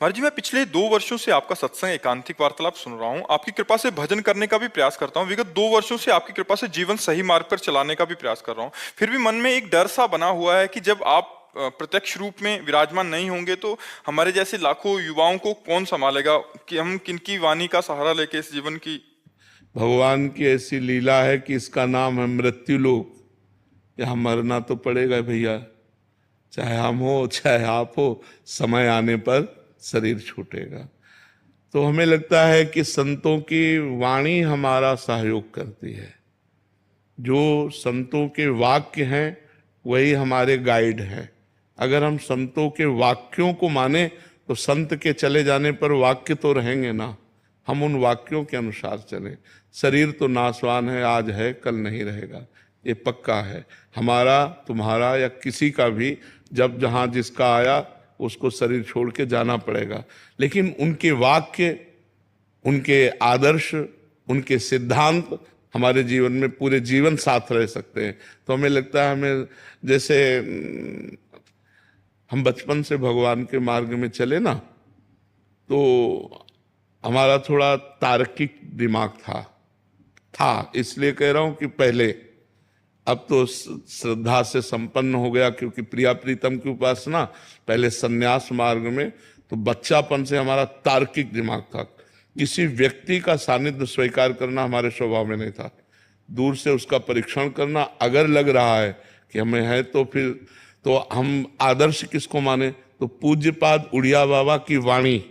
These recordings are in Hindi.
महाराज जी, मैं पिछले 2 वर्षों से आपका सत्संग एकांतिक वार्तालाप सुन रहा हूँ। आपकी कृपा से भजन करने का भी प्रयास करता हूँ। विगत 2 वर्षों से आपकी कृपा से जीवन सही मार्ग पर चलाने का भी प्रयास कर रहा हूँ। फिर भी मन में एक डर सा बना हुआ है कि जब आप प्रत्यक्ष रूप में विराजमान नहीं होंगे तो हमारे जैसे लाखों युवाओं को कौन संभालेगा, कि हम किनकी वाणी का सहारा लेके इस जीवन की। भगवान की ऐसी लीला है कि इसका नाम है मृत्यु लोक। यहाँ मरना तो पड़ेगा भैया, चाहे हम हो चाहे आप हो, समय आने पर शरीर छूटेगा। तो हमें लगता है कि संतों की वाणी हमारा सहयोग करती है। जो संतों के वाक्य हैं वही हमारे गाइड हैं। अगर हम संतों के वाक्यों को माने तो संत के चले जाने पर वाक्य तो रहेंगे ना, हम उन वाक्यों के अनुसार चलें। शरीर तो नाशवान है, आज है कल नहीं रहेगा, ये पक्का है। हमारा तुम्हारा या किसी का भी जब जहाँ जिसका आया उसको शरीर छोड़ के जाना पड़ेगा। लेकिन उनके वाक्य, उनके आदर्श, उनके सिद्धांत हमारे जीवन में पूरे जीवन साथ रह सकते हैं। तो हमें लगता है, हमें जैसे हम बचपन से भगवान के मार्ग में चले ना, तो हमारा थोड़ा तार्किक दिमाग था इसलिए कह रहा हूं कि पहले, अब तो श्रद्धा से संपन्न हो गया क्योंकि प्रिया प्रीतम की उपासना। पहले सन्यास मार्ग में तो बच्चापन से हमारा तार्किक दिमाग था। किसी व्यक्ति का सानिध्य स्वीकार करना हमारे स्वभाव में नहीं था। दूर से उसका परीक्षण करना, अगर लग रहा है कि हमें है तो फिर तो हम आदर्श किसको माने, तो पूज्यपाद उड़िया बाबा की वाणी,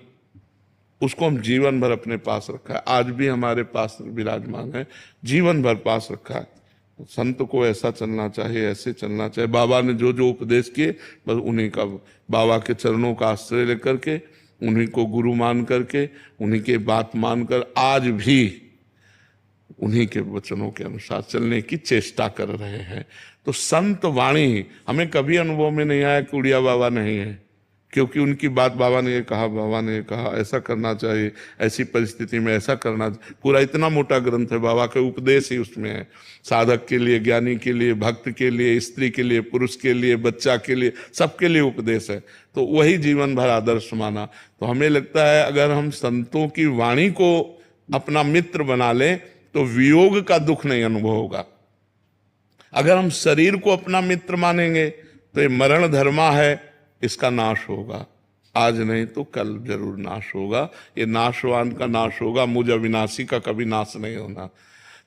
उसको हम जीवन भर अपने पास रखा है। आज भी हमारे पास विराजमान है, जीवन भर पास रखा है। तो संत को ऐसा चलना चाहिए, ऐसे चलना चाहिए। बाबा ने जो जो उपदेश किए बस उन्हीं का, बाबा के चरणों का आश्रय लेकर के, उन्हीं को गुरु मान करके, उन्हीं के बात मानकर आज भी उन्हीं के वचनों के अनुसार चलने की चेष्टा कर रहे हैं। तो संत वाणी हमें कभी अनुभव में नहीं आया कि उड़िया बाबा नहीं है, क्योंकि उनकी बात बाबा ने ये कहा, बाबा ने ये कहा ऐसा करना चाहिए, ऐसी परिस्थिति में ऐसा करना चाहिए। पूरा इतना मोटा ग्रंथ है, बाबा के उपदेश ही उसमें है। साधक के लिए, ज्ञानी के लिए, भक्त के लिए, स्त्री के लिए, पुरुष के लिए, बच्चा के लिए, सबके लिए उपदेश है। तो वही जीवन भर आदर्श माना। तो हमें लगता है अगर हम संतों की वाणी को अपना मित्र बना लें तो वियोग का दुख नहीं अनुभव होगा। अगर हम शरीर को अपना मित्र मानेंगे तो ये मरण धर्मा है, इसका नाश होगा। आज नहीं तो कल जरूर नाश होगा। ये नाशवान का नाश होगा, मुझ अविनाशी का कभी नाश नहीं होना।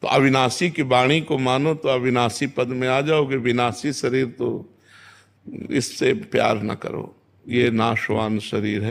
तो अविनाशी की वाणी को मानो तो अविनाशी पद में आ जाओगे। विनाशी शरीर तो इससे प्यार न करो, ये नाशवान शरीर है।